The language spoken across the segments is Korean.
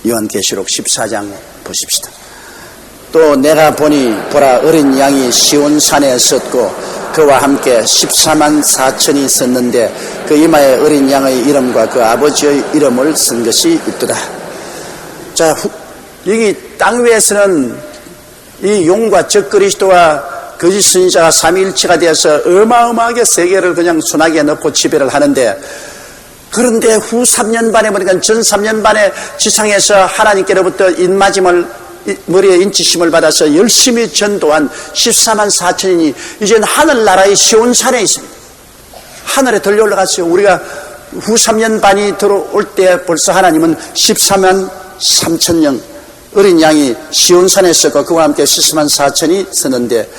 요한계시록 14장 보십시다. 또 내가 보니 보라 어린 양이 시온산에 섰고 그와 함께 14만 4천이 섰는데 그 이마에 어린 양의 이름과 그 아버지의 이름을 쓴 것이 있더라. 자, 여기 땅 위에서는 이 용과 적그리스도와 거짓 선지자가 삼위일체가 되어서 어마어마하게 세계를 그냥 순하게 넣고 지배를 하는데, 그런데 후 3년 반에 보니까 전 3년 반에 지상에서 하나님께로부터 인마짐을 머리에 인치심을 받아서 열심히 전도한 14만 4천인이 이제는 하늘나라의 시온산에 있습니다. 하늘에 들려 올라갔어요. 우리가 후 3년 반이 들어올 때 벌써 하나님은 14만 3천명 어린 양이 시온산에 있었고 그와 함께 14만 4천이 서는데,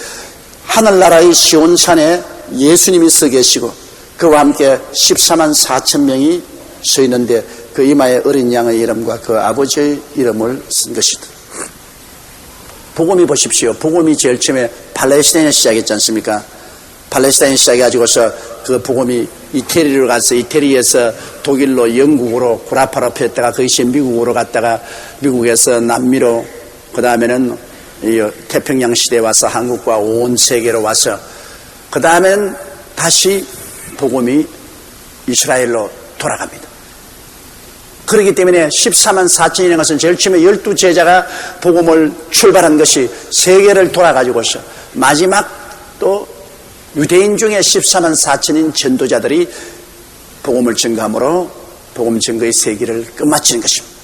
하늘나라의 시온산에 예수님이 서 계시고 그와 함께 14만 4천 명이 서 있는데 그 이마에 어린 양의 이름과 그 아버지의 이름을 쓴 것이다. 복음이 보십시오. 복음이 제일 처음에 팔레스타인에 시작했지 않습니까? 팔레스타인 시작해가지고서 그 복음이 이태리로 가서 이태리에서 독일로 영국으로 구라파로 폈다가 거기서 미국으로 갔다가 미국에서 남미로, 그 다음에는 태평양 시대에 와서 한국과 온 세계로 와서 그 다음에는 다시 복음이 이스라엘로 돌아갑니다. 그렇기 때문에 14만 4천이라는 것은 제일 처음에 12제자가 복음을 출발한 것이 세계를 돌아가지고서 마지막 또 유대인 중에 14만 4천인 전도자들이 복음을 증거함으로 복음 증거의 세계를 끝마치는 것입니다.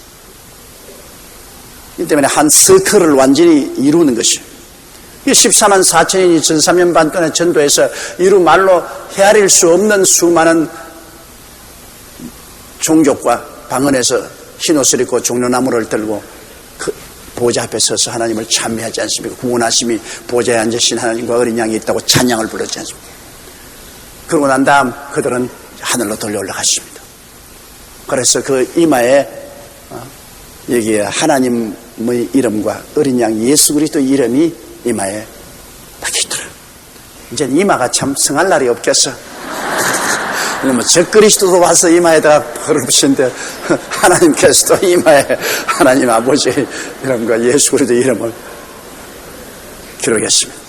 이 때문에 한 서클을 완전히 이루는 것이에요. 이 14만 4천인이 전 3년 반 동안에 전도해서 이루 말로 헤아릴 수 없는 수많은 종족과 방언에서 흰옷을 입고 종려나무를 들고 그 보좌 앞에 서서 하나님을 찬미하지 않습니까? 구원하심이 보좌에 앉으신 하나님과 어린 양이 있다고 찬양을 불렀지 않습니까? 그러고 난 다음 그들은 하늘로 돌려 올라갔습니다. 그래서 그 이마에 여기에 하나님의 이름과 어린 양 예수 그리스도의 이름이 이마에 박혀있더라. 이제 이마가 참 성할 날이 없겠어. 뭐 적그리스도도 와서 이마에다가 벌을 붙이는데 하나님께서도 이마에 하나님 아버지의 이름과 예수 그리스도의 이름을 기록했습니다.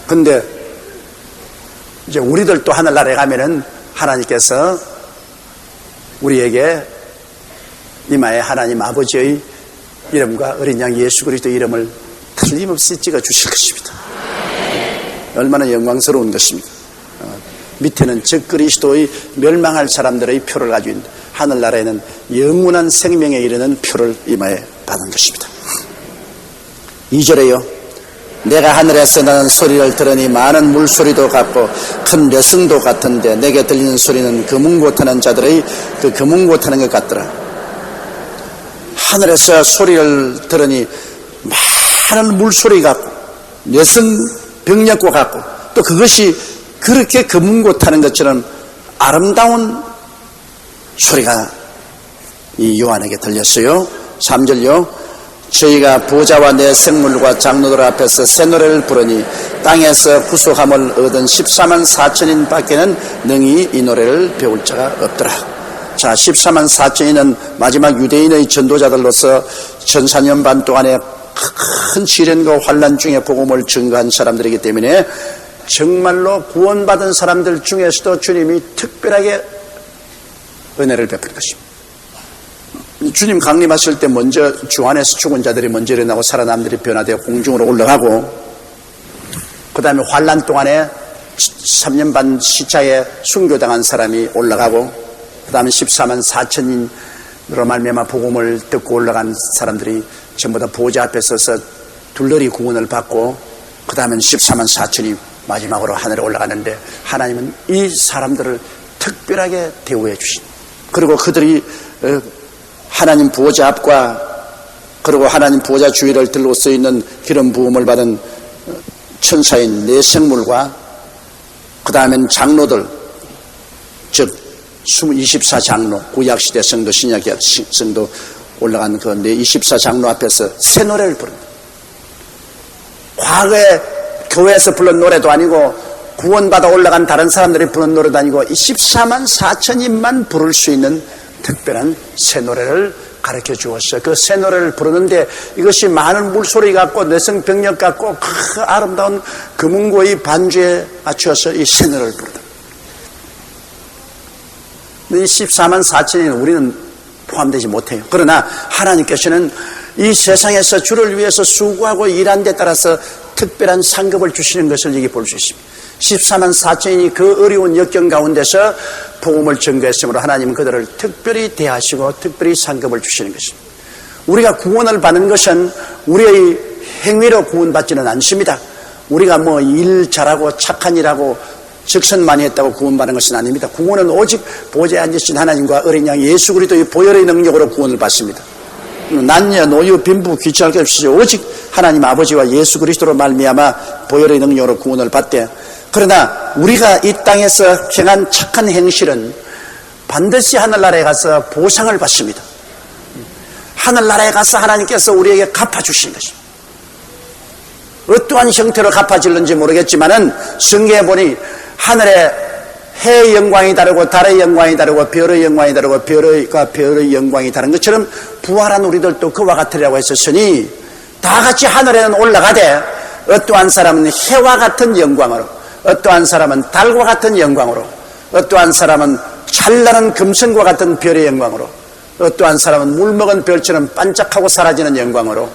근데 이제 우리들도 하늘나라에 가면은 하나님께서 우리에게 이마에 하나님 아버지의 이름과 어린 양 예수 그리스도의 이름을 틀림없이 찍어 주실 것입니다. 얼마나 영광스러운 것입니까? 밑에는 적그리스도의 멸망할 사람들의 표를 가지고 있는데 하늘나라에는 영원한 생명에 이르는 표를 이마에 받은 것입니다. 2절에요. 내가 하늘에서 나는 소리를 들으니 많은 물소리도 같고 큰 벼성도 같은데 내게 들리는 소리는 금은고타는 자들의 그 금은고타는 것 같더라. 하늘에서 소리를 들으니 많은 물소리 같고 벼성 병력과 같고 또 그것이 그렇게 금은고타는 것처럼 아름다운 소리가 이 요한에게 들렸어요. 3절요. 저희가 보좌와 내 생물과 장로들 앞에서 새 노래를 부르니 땅에서 구속함을 얻은 14만 4천인 밖에는 능히 이 노래를 배울 자가 없더라. 자, 14만 4천인은 마지막 유대인의 전도자들로서 1400년 반 동안에 큰 시련과 환난 중에 복음을 증거한 사람들이기 때문에 정말로 구원받은 사람들 중에서도 주님이 특별하게 은혜를 베풀 것입니다. 주님 강림하실 때 먼저 주 안에서 죽은 자들이 먼저 일어나고 살아남들이 변화되어 공중으로 올라가고, 그 다음에 환난 동안에 3년 반 시차에 순교당한 사람이 올라가고, 그 다음에 14만 4천인으로 말미암아 복음을 듣고 올라간 사람들이 전부 다 보좌 앞에 서서 둘러리 구원을 받고, 그 다음엔 14만 4천이 마지막으로 하늘에 올라가는데 하나님은 이 사람들을 특별하게 대우해 주신, 그리고 그들이 하나님 보좌 앞과 그리고 하나님 보좌 주위를 들고 서 있는 기름 부음을 받은 천사인 네 생물과 그 다음엔 장로들, 즉 24장로, 구약시대 성도 신약 성도 올라간 그 네 24장로 앞에서 새 노래를 부릅니다. 과거에 교회에서 불른 노래도 아니고 구원받아 올라간 다른 사람들이 부르는 노래도 아니고 14만 4천인만 부를 수 있는 특별한 새 노래를 가르쳐 주었어요. 그 새 노래를 부르는데 이것이 많은 물소리 같고 내성병력 같고 그 아름다운 금은고의 반주에 맞추어서 이 새 노래를 부르다. 이 14만 4천에는 우리는 포함되지 못해요. 그러나 하나님께서는 이 세상에서 주를 위해서 수고하고 일한 데 따라서 특별한 상급을 주시는 것을 여기 볼 수 있습니다. 14만 4천인이 그 어려운 역경 가운데서 복음을 전거했으므로 하나님은 그들을 특별히 대하시고 특별히 상급을 주시는 것입니다. 우리가 구원을 받는 것은 우리의 행위로 구원받지는 않습니다. 우리가 뭐 일 잘하고 착한 일하고 직선 많이 했다고 구원받는 것은 아닙니다. 구원은 오직 보좌에 앉으신 하나님과 어린 양 예수 그리스도의 보혈의 능력으로 구원을 받습니다. 난녀 노유 빈부 귀찮을 것 없이 오직 하나님 아버지와 예수 그리스도로 말미암아 보혈의 능력으로 구원을 받되, 그러나 우리가 이 땅에서 행한 착한 행실은 반드시 하늘나라에 가서 보상을 받습니다. 하늘나라에 가서 하나님께서 우리에게 갚아주시는 것입니다. 어떠한 형태로 갚아질는지 모르겠지만은 성경에 보니 하늘에 해의 영광이 다르고 달의 영광이 다르고 별의 영광이 다르고 별의 영광이 다른 것처럼 부활한 우리들도 그와 같으리라고 했었으니 다 같이 하늘에는 올라가되 어떠한 사람은 해와 같은 영광으로, 어떠한 사람은 달과 같은 영광으로, 어떠한 사람은 찬란한 금성과 같은 별의 영광으로, 어떠한 사람은 물먹은 별처럼 반짝하고 사라지는 영광으로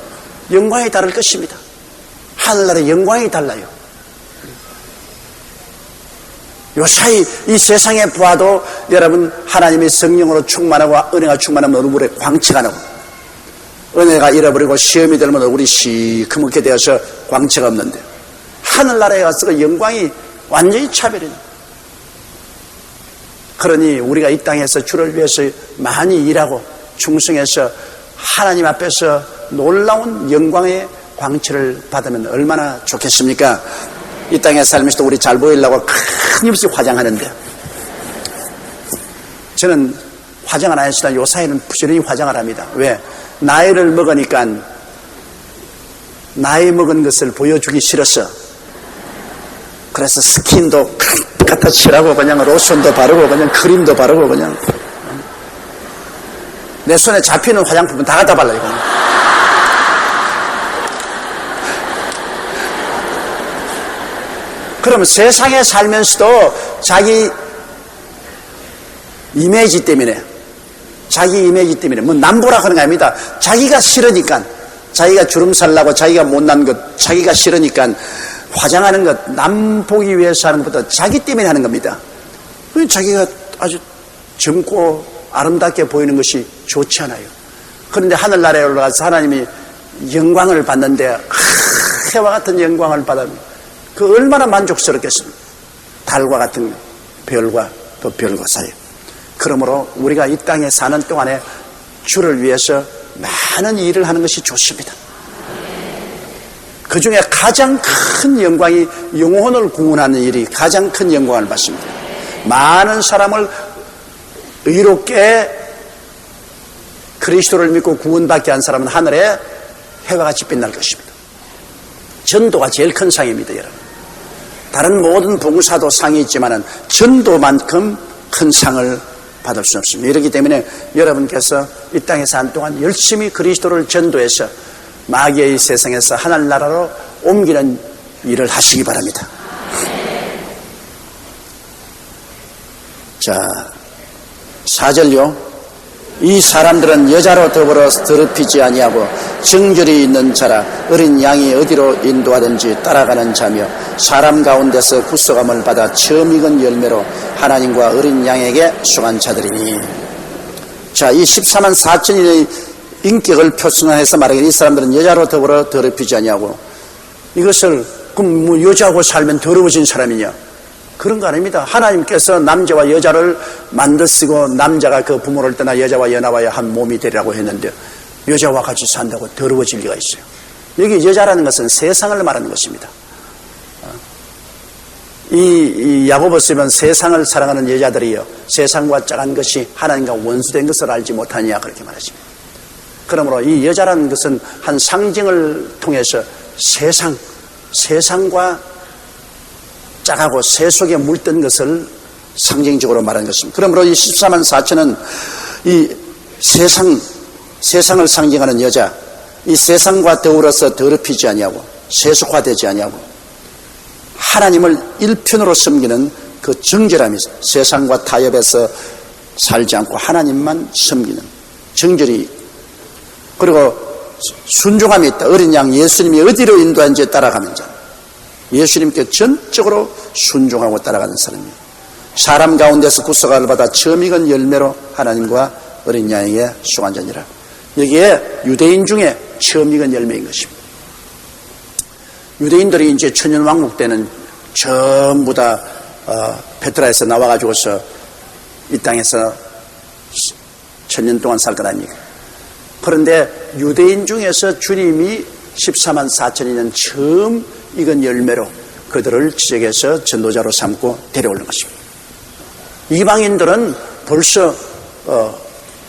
영광이 다를 것입니다. 하늘나라의 영광이 달라요. 요사이 이 세상에 보아도 여러분 하나님의 성령으로 충만하고 은혜가 충만하면 얼굴에 광채가 나고, 은혜가 잃어버리고 시험이 들면 얼굴이 시커멓게 되어서 광채가 없는데 하늘나라에 가서 그 영광이 완전히 차별이다. 그러니 우리가 이 땅에서 주를 위해서 많이 일하고 충성해서 하나님 앞에서 놀라운 영광의 광채를 받으면 얼마나 좋겠습니까? 이 땅에 살면서도 우리 잘 보이려고 끊임없이 화장하는데, 저는 화장을 안 했으나 요사이는 부지런히 화장을 합니다. 왜? 나이를 먹으니까 나이 먹은 것을 보여주기 싫어서, 그래서 스킨도 갖다 칠하고 그냥 로션도 바르고 그냥 크림도 바르고 그냥 내 손에 잡히는 화장품은 다 갖다 발라요. 그냥. 그러면 세상에 살면서도 자기 이미지 때문에 뭐 남보라 하는 거 아닙니다. 자기가 싫으니까, 자기가 주름살 나고 자기가 못난 것 자기가 싫으니까 화장하는 것, 남 보기 위해서 하는 것보다 자기 때문에 하는 겁니다. 자기가 아주 젊고 아름답게 보이는 것이 좋지 않아요. 그런데 하늘나라에 올라가서 하나님이 영광을 받는데 해와 같은 영광을 받으면 그 얼마나 만족스럽겠습니까? 달과 같은 별과 또 별과 사이. 그러므로 우리가 이 땅에 사는 동안에 주를 위해서 많은 일을 하는 것이 좋습니다. 그 중에 가장 큰 영광이 영혼을 구원하는 일이 가장 큰 영광을 받습니다. 많은 사람을 의롭게 그리스도를 믿고 구원받게 한 사람은 하늘에 해와 같이 빛날 것입니다. 전도가 제일 큰 상입니다, 여러분. 다른 모든 봉사도 상이 있지만 전도만큼 큰 상을 받을 수 없습니다. 이렇기 때문에 여러분께서 이 땅에 사는 동안 열심히 그리스도를 전도해서 마귀의 세상에서 하늘나라로 옮기는 일을 하시기 바랍니다. 자, 4절요. 이 사람들은 여자로 더불어 더럽히지 아니하고 정결이 있는 자라, 어린 양이 어디로 인도하든지 따라가는 자며 사람 가운데서 구속함을 받아 처음 익은 열매로 하나님과 어린 양에게 속한 자들이니. 자, 이 14만 4천인의 인격을 표승해서 말하기를 이 사람들은 여자로 더불어 더럽히지 아니하고, 이것을 그럼 뭐 여자하고 살면 더러워진 사람이냐? 그런 거 아닙니다. 하나님께서 남자와 여자를 만드시고 남자가 그 부모를 떠나 여자와 연합하여 한 몸이 되리라고 했는데 여자와 같이 산다고 더러워질 리가 있어요. 여기 여자라는 것은 세상을 말하는 것입니다. 이 야고보서 보면 세상을 사랑하는 여자들이요, 세상과 짝한 것이 하나님과 원수된 것을 알지 못하느냐, 그렇게 말하십니다. 그러므로 이 여자라는 것은 한 상징을 통해서 세상과 짝하고 새 속에 물든 것을 상징적으로 말하는 것입니다. 그러므로 이 14만 4천은 이 세상을 상징하는 여자, 이 세상과 더불어서 더럽히지 아니하고 세속화되지 아니하고 하나님을 일편으로 섬기는 그 정결함이 있어요. 세상과 타협해서 살지 않고 하나님만 섬기는 정결이, 그리고 순종함이 있다. 어린 양 예수님이 어디로 인도한지에 따라가는 자, 예수님께 전적으로 순종하고 따라가는 사람이에요. 사람 가운데서 구속을 받아 처음 익은 열매로 하나님과 어린 양에게 수고한 자니라. 여기에 유대인 중에 처음 익은 열매인 것입니다. 유대인들이 이제 천년왕국 때는 전부 다 페트라에서 나와가지고서 이 땅에서 천년 동안 살 것 아닙니까? 그런데 유대인 중에서 주님이 14만 4천이년 처음 익은 열매로 그들을 지적해서 전도자로 삼고 데려오는 것입니다. 이방인들은 벌써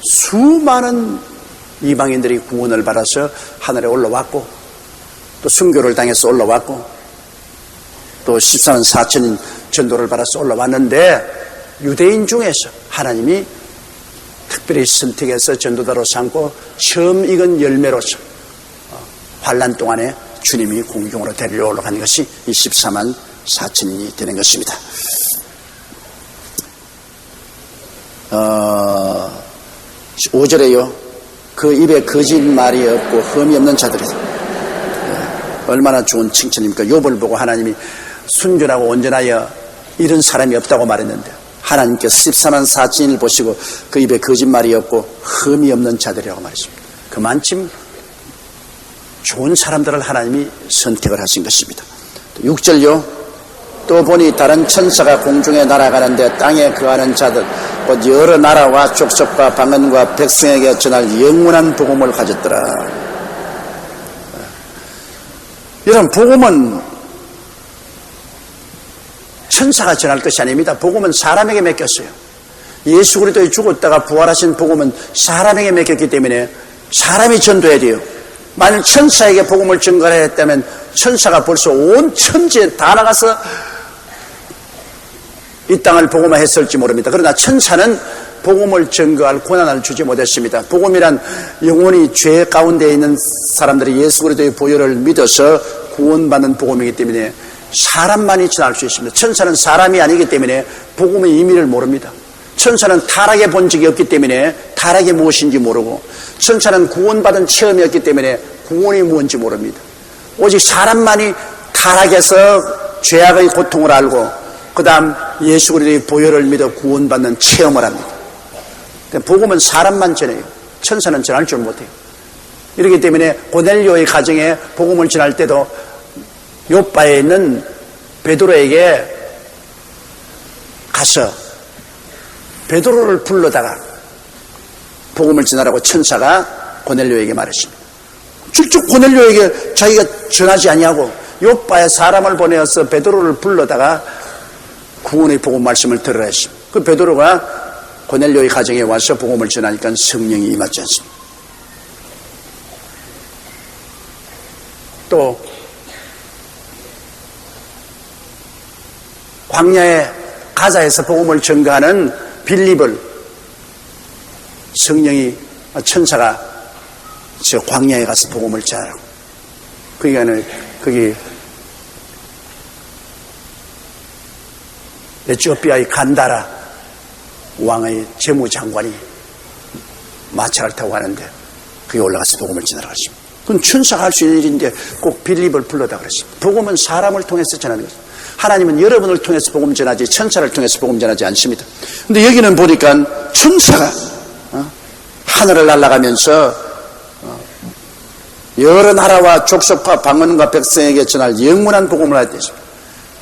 수많은 이방인들이 구원을 받아서 하늘에 올라왔고 또 순교를 당해서 올라왔고 또 14만 4천인 전도를 받아서 올라왔는데 유대인 중에서 하나님이 특별히 선택해서 전도자로 삼고 처음 익은 열매로서 환난 동안에 주님이 공중으로 데리러 올라가는 것이 이 14만 4천인이 되는 것입니다. 5절에요. 그 입에 거짓말이 없고 흠이 없는 자들이다. 얼마나 좋은 칭찬입니까? 욥을 보고 하나님이 순전하고 온전하여 이런 사람이 없다고 말했는데 하나님께서 14만 4천인을 보시고 그 입에 거짓말이 없고 흠이 없는 자들이라고 말했습니다. 그만큼 좋은 사람들을 하나님이 선택을 하신 것입니다. 6절요. 또 보니 다른 천사가 공중에 날아가는데 땅에 거하는 자들 곧 여러 나라와 족속과 방언과 백성에게 전할 영원한 복음을 가졌더라. 이런 복음은 천사가 전할 것이 아닙니다. 복음은 사람에게 맡겼어요. 예수 그리스도에 죽었다가 부활하신 복음은 사람에게 맡겼기 때문에 사람이 전도해야 돼요. 만일 천사에게 복음을 전가해야 했다면 천사가 벌써 온 천지에 다 나가서 이 땅을 복음화했을지 모릅니다. 그러나 천사는 복음을 전거할 권한을 주지 못했습니다. 복음이란 영원히 죄 가운데 있는 사람들이 예수 그리스도의 보혈을 믿어서 구원받는 복음이기 때문에 사람만이 전할 수 있습니다. 천사는 사람이 아니기 때문에 복음의 의미를 모릅니다. 천사는 타락해 본 적이 없기 때문에 타락이 무엇인지 모르고, 천사는 구원받은 체험이었기 때문에 구원이 무엇인지 모릅니다. 오직 사람만이 타락해서 죄악의 고통을 알고 그 다음 예수 그리스도의 보혈을 믿어 구원받는 체험을 합니다. 복음은 사람만 전해요. 천사는 전할 줄 못해요. 이렇기 때문에 고넬료의 가정에 복음을 전할 때도 요빠에 있는 베드로에게 가서 베드로를 불러다가 복음을 전하라고 천사가 고넬료에게 말했습니다. 직접 고넬료에게 자기가 전하지 아니하고 요빠에 사람을 보내어서 베드로를 불러다가 구원의 복음 말씀을 들으라 했습니다. 그 베드로가 고넬료의 가정에 와서 복음을 전하니까 성령이 임하지 않습니다. 또 광야에 가자에서 복음을 전가하는 빌립을 성령이 천사가 저 광야에 가서 복음을 전하라고. 그러니까 거기 에티오피아의 간다라 왕의 재무장관이 마차를 타고 가는데 그게 올라가서 복음을 전하라고 했습니다. 그건 천사가 할 수 있는 일인데 꼭 빌립을 불러다 그랬습니다. 복음은 사람을 통해서 전하는 것입니다. 하나님은 여러분을 통해서 복음 전하지 천사를 통해서 복음 전하지 않습니다. 근데 여기는 보니까 천사가 하늘을 날아가면서 여러 나라와 족속과 방언과 백성에게 전할 영원한 복음을 하였습니다.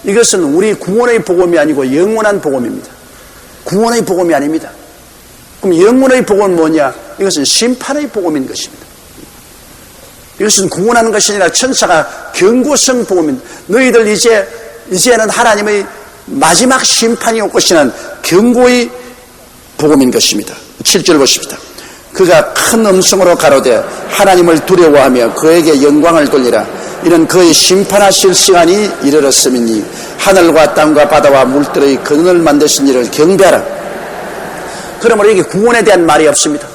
이것은 우리 구원의 복음이 아니고 영원한 복음입니다. 구원의 복음이 아닙니다. 그럼 영원의 복음은 뭐냐? 이것은 심판의 복음인 것입니다. 이것은 구원하는 것이 아니라 천사가 경고성 복음입니다. 너희들 이제는 하나님의 마지막 심판이 올 것이라는 경고의 복음인 것입니다. 7절 보십시다. 그가 큰 음성으로 가로되 하나님을 두려워하며 그에게 영광을 돌리라. 이는 그의 심판하실 시간이 이르렀음이니 하늘과 땅과 바다와 물들의 근원을 만드신 이를 경배하라. 그러므로 이게 구원에 대한 말이 없습니다.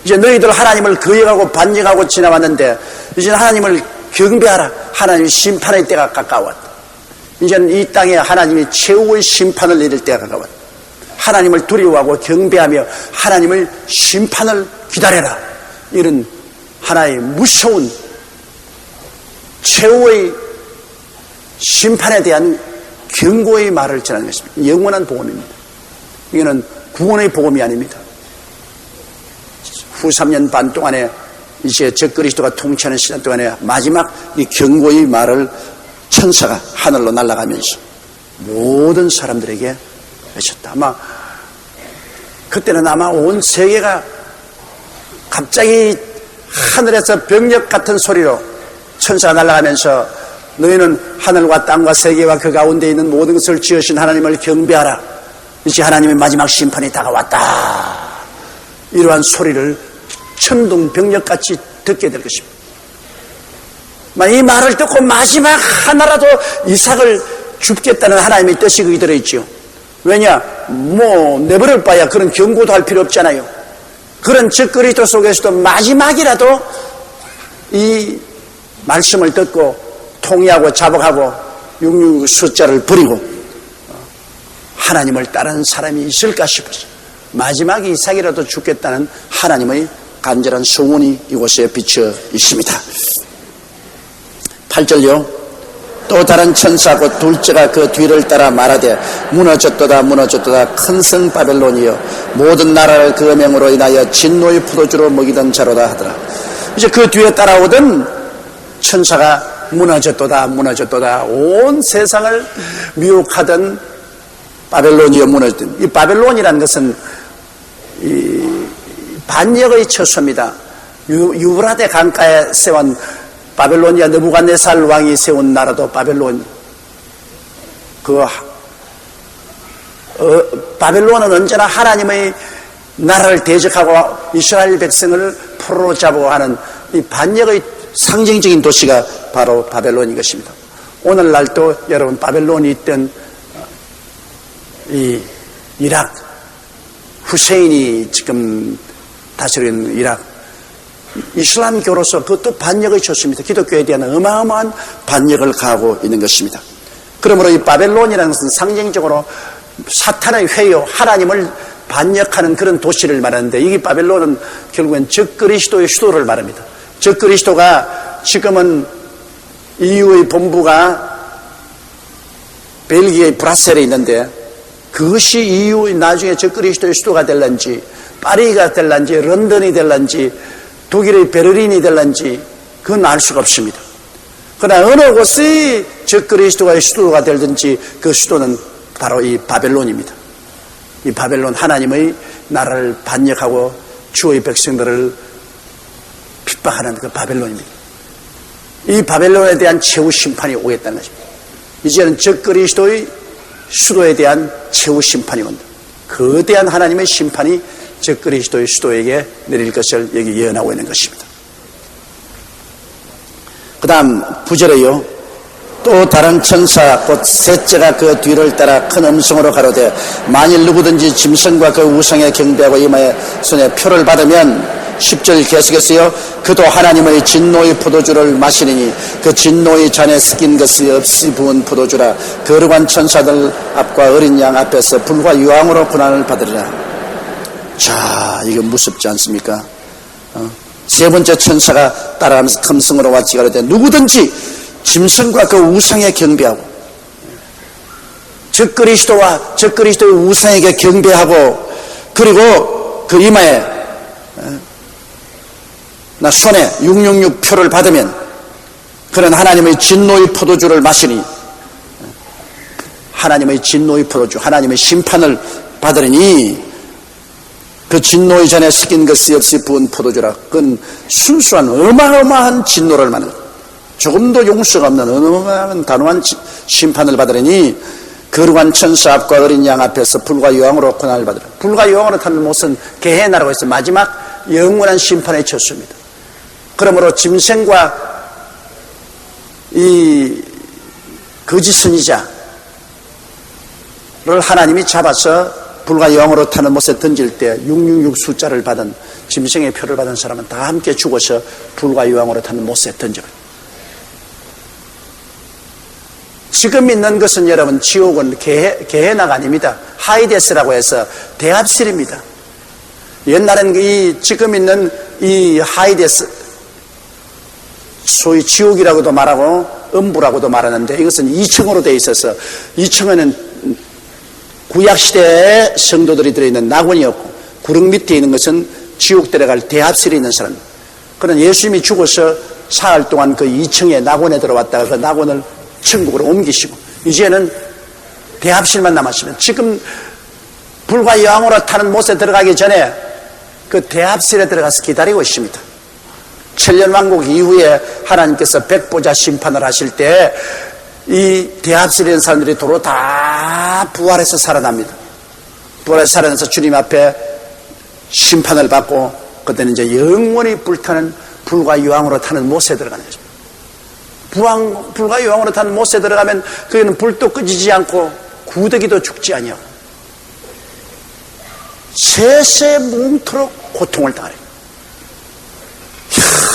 이제 너희들 하나님을 거역하고 반역하고 지나왔는데 이제 하나님을 경배하라. 하나님의 심판의 때가 가까웠다. 이제는 이 땅에 하나님이 최후의 심판을 내릴 때가 가까웠다. 하나님을 두려워하고 경배하며 하나님을 심판을 기다려라. 이런 하나의 무서운 최후의 심판에 대한 경고의 말을 전하는 것입니다. 영원한 복음입니다. 이거는 구원의 복음이 아닙니다. 후 3년 반 동안에 이제 적그리스도가 통치하는 시간 동안에 마지막 이 경고의 말을 천사가 하늘로 날아가면서 모든 사람들에게 하셨다. 아마 그때는 아마 온 세계가 갑자기 하늘에서 병력 같은 소리로 천사가 날아가면서 너희는 하늘과 땅과 세계와 그 가운데 있는 모든 것을 지으신 하나님을 경배하라. 이제 하나님의 마지막 심판이 다가왔다. 이러한 소리를 천둥병력같이 듣게 될 것입니다. 이 말을 듣고 마지막 하나라도 이삭을 줍겠다는 하나님의 뜻이 거기 들어있죠. 왜냐? 내버릴 바야 그런 경고도 할 필요 없잖아요. 그런 적그리스도 속에서도 마지막이라도 이 말씀을 듣고 통회하고 자복하고 666 숫자를 버리고 하나님을 따르는 사람이 있을까 싶어서 마지막 이삭이라도 죽겠다는 하나님의 간절한 소원이 이곳에 비쳐 있습니다. 8절요. 또 다른 천사 곧 둘째가 그 뒤를 따라 말하되 무너졌도다 무너졌도다 큰 성 바벨론이여 모든 나라를 그 명으로 인하여 진노의 포도주로 먹이던 자로다 하더라. 이제 그 뒤에 따라오던 천사가 무너졌도다 무너졌도다 온 세상을 미혹하던 바벨론이여 무너졌던 이 바벨론이라는 것은 이 반역의 처소입니다. 유브라데 강가에 세운 바벨로니아 느부갓네살 왕이 세운 나라도 바벨론. 바벨론은 언제나 하나님의 나라를 대적하고 이스라엘 백성을 포로로 잡고 하는 이 반역의 상징적인 도시가 바로 바벨론인 것입니다. 오늘날도 여러분 바벨론이 있던 이 이락, 후세인이 지금 다스리는 이락, 이슬람교로서 그것도 반역의 처소입니다. 기독교에 대한 어마어마한 반역을 가하고 있는 것입니다. 그러므로 이 바벨론이라는 것은 상징적으로 사탄의 회요, 하나님을 반역하는 그런 도시를 말하는데 이 바벨론은 결국엔 적그리스도의 수도를 말합니다. 적그리스도가 지금은 EU의 본부가 벨기에의 브라셀에 있는데 그것이 EU의 나중에 적그리스도의 수도가 될런지 파리가 될런지 런던이 될런지 독일의 베를린이 될런지 그건 알 수가 없습니다. 그러나 어느 곳이 적그리스도의 수도가 되든지 그 수도는 바로 이 바벨론입니다. 이 바벨론 하나님의 나라를 반역하고 주의 백성들을 핍박하는 그 바벨론입니다. 이 바벨론에 대한 최후 심판이 오겠다는 것입니다. 이제는 적그리스도의 수도에 대한 최후 심판이 온다. 거대한 하나님의 심판이 적그리스도의 수도에게 내릴 것을 여기 예언하고 있는 것입니다. 그 다음 9절에요. 또 다른 천사 곧 셋째가 그 뒤를 따라 큰 음성으로 가로되 만일 누구든지 짐승과 그 우상에 경배하고 이마에 손에 표를 받으면 10절 계속했어요. 그도 하나님의 진노의 포도주를 마시리니 그 진노의 잔에 섞인 것이 없이 부은 포도주라. 거룩한 천사들 앞과 어린 양 앞에서 불과 유황으로 고난을 받으리라. 자, 이거 무섭지 않습니까? 세 번째 천사가 따라하면서 큰 성으로 왔지 가로되 누구든지 짐승과 그 우상에 경배하고 적그리스도와 적그리스도의 우상에게 경배하고 그리고 그 이마에 나 손에 666 표를 받으면 그런 하나님의 진노의 포도주를 마시니 하나님의 진노의 포도주 하나님의 심판을 받으리니 그 진노의 잔에 섞인 것이 없이 부은 포도주라. 그건 순수한 어마어마한 진노를 말하는 것. 조금도 용서가 없는 어마어마한 단호한 심판을 받으리니 거룩한 천사 앞과 어린 양 앞에서 불과 유황으로 고난을 받으라. 불과 유황으로 타는 못은 게헤나라고 해서 마지막 영원한 심판의 처소입니다. 그러므로 짐승과 이 거짓 선지자를 하나님이 잡아서 불과 영으로 타는 못에 던질 때 666 숫자를 받은 짐승의 표를 받은 사람은 다 함께 죽어서 불과 유황으로 타는 못에 던져요. 지금 있는 것은 여러분 지옥은 게헤나가 아닙니다. 하이데스라고 해서 대합실입니다. 옛날엔 지금 있는 이 하이데스, 소위 지옥이라고도 말하고 음부라고도 말하는데 이것은 2층으로 되어 있어서 2층에는 구약시대의 성도들이 들어있는 낙원이었고 구릉 밑에 있는 것은 지옥 들어갈 대합실에 있는 사람. 그는 예수님이 죽어서 사흘 동안 그 2층에 낙원에 들어왔다가 그 낙원을 천국으로 옮기시고 이제는 대합실만 남았으면 지금 불과 여왕으로 타는 못에 들어가기 전에 그 대합실에 들어가서 기다리고 있습니다. 천년왕국 이후에 하나님께서 백보자 심판을 하실 때 이 대합실에 있는 사람들이 도로 다 부활해서 살아납니다. 부활해서 살아나서 주님 앞에 심판을 받고 그때는 이제 영원히 불타는 불과 유황으로 타는 못에 들어가는 거죠. 불과 유황으로 타는 못에 들어가면 그에는 불도 꺼지지 않고 구더기도 죽지 아니하고 세세 뭉토록 고통을 당하는 거예요.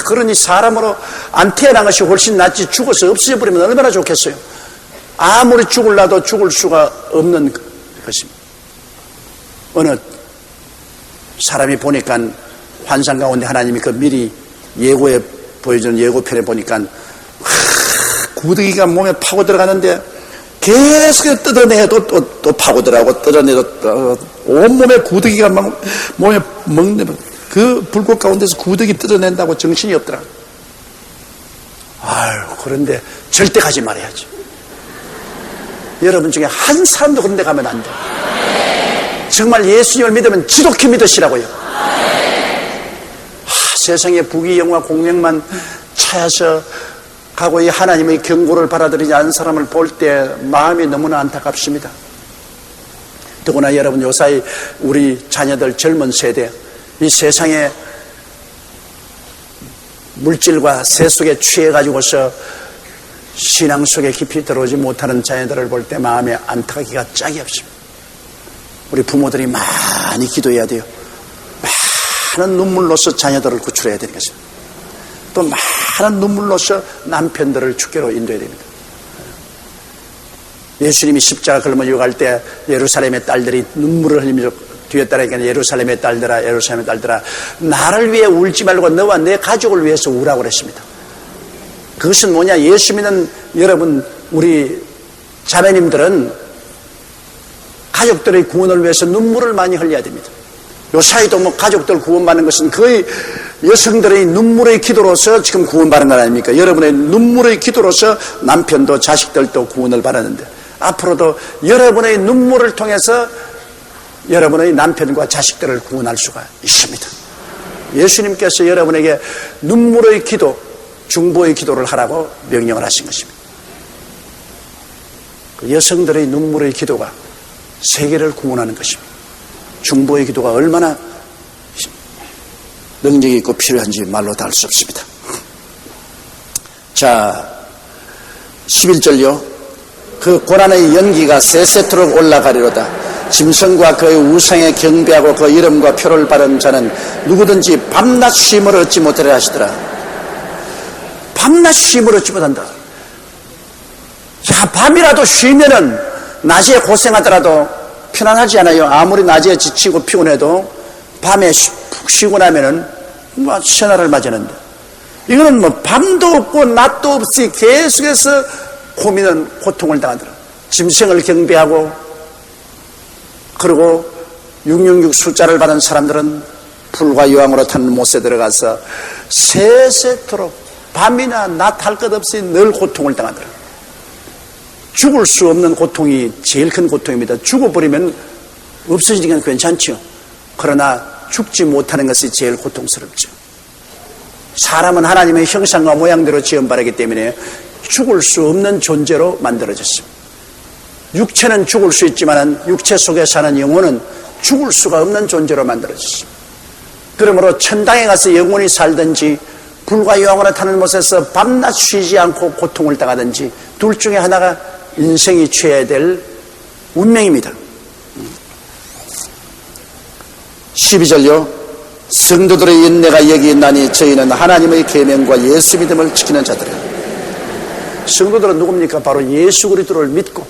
그러니 사람으로 안 태어난 것이 훨씬 낫지 죽어서 없어져 버리면 얼마나 좋겠어요. 아무리 죽을라도 죽을 수가 없는 것입니다. 어느 사람이 보니까 환상 가운데 하나님이 그 미리 예고에 보여주는 예고편에 보니까 구더기가 몸에 파고 들어가는데 계속 뜯어내도 또 파고 들어가고 뜯어내도 온몸에 구더기가 막 몸에 먹는 그 불꽃 가운데서 구더기 뜯어낸다고 정신이 없더라고요. 아유, 그런데 절대 가지 말아야지. 여러분 중에 한 사람도 그런 데 가면 안 돼. 정말 예수님을 믿으면 지독히 믿으시라고요. 세상의 부귀영화 공명만 찾아서 가고 이 하나님의 경고를 받아들이지 않은 사람을 볼 때 마음이 너무나 안타깝습니다. 더구나 여러분 요사이 우리 자녀들 젊은 세대 이 세상의 물질과 세 속에 취해가지고서 신앙 속에 깊이 들어오지 못하는 자녀들을 볼 때 마음에 안타깝기가 짝이 없습니다. 우리 부모들이 많이 기도해야 돼요. 많은 눈물로서 자녀들을 구출해야 되는 것입니다. 또 많은 눈물로서 남편들을 주께로 인도해야 됩니다. 예수님이 십자가 걸음을 유혹할 때 예루살렘의 딸들이 눈물을 흘리면서 뒤에 따라니까 예루살렘의 딸들아 예루살렘의 딸들아 나를 위해 울지 말고 너와 내 가족을 위해서 우라고 그랬습니다. 그것은 뭐냐, 예수 믿는 여러분 우리 자매님들은 가족들의 구원을 위해서 눈물을 많이 흘려야 됩니다. 요사이도 뭐 가족들 구원받는 것은 거의 여성들의 눈물의 기도로서 지금 구원받는 건 아닙니까? 여러분의 눈물의 기도로서 남편도 자식들도 구원을 받았는데 앞으로도 여러분의 눈물을 통해서 여러분의 남편과 자식들을 구원할 수가 있습니다. 예수님께서 여러분에게 눈물의 기도, 중보의 기도를 하라고 명령을 하신 것입니다. 그 여성들의 눈물의 기도가 세계를 구원하는 것입니다. 중보의 기도가 얼마나 능력이 있고 필요한지 말로 다 할 수 없습니다. 자, 11절요. 그 고난의 연기가 세세토록 올라가리로다. 짐승과 그의 우상에 경배하고 그 이름과 표를 받은 자는 누구든지 밤낮 쉼을 얻지 못하리라 하시더라. 밤낮 쉼을 얻지 못한다. 야, 밤이라도 쉬면은 낮에 고생하더라도 편안하지 않아요. 아무리 낮에 지치고 피곤해도 밤에 푹 쉬고 나면은 뭐 새날을 맞이하는데 이거는 뭐 밤도 없고 낮도 없이 계속해서 고민은 고통을 당하더라. 짐승을 경배하고 그리고 666 숫자를 받은 사람들은 불과 유황으로 타는 못에 들어가서 세세토록 밤이나 낮 할 것 없이 늘 고통을 당하더라. 죽을 수 없는 고통이 제일 큰 고통입니다. 죽어버리면 없어지니까 괜찮죠. 그러나 죽지 못하는 것이 제일 고통스럽죠. 사람은 하나님의 형상과 모양대로 지음받았기 때문에 죽을 수 없는 존재로 만들어졌습니다. 육체는 죽을 수 있지만 육체 속에 사는 영혼은 죽을 수가 없는 존재로 만들어졌습니다. 그러므로 천당에 가서 영원히 살든지 불과 요항으로 타는 못에서 밤낮 쉬지 않고 고통을 당하든지 둘 중에 하나가 인생이 취해야 될 운명입니다. 12절요. 성도들의 인내가 여기 있나니 저희는 하나님의 계명과 예수 믿음을 지키는 자들이라. 성도들은 누굽니까? 바로 예수 그리스도를 믿고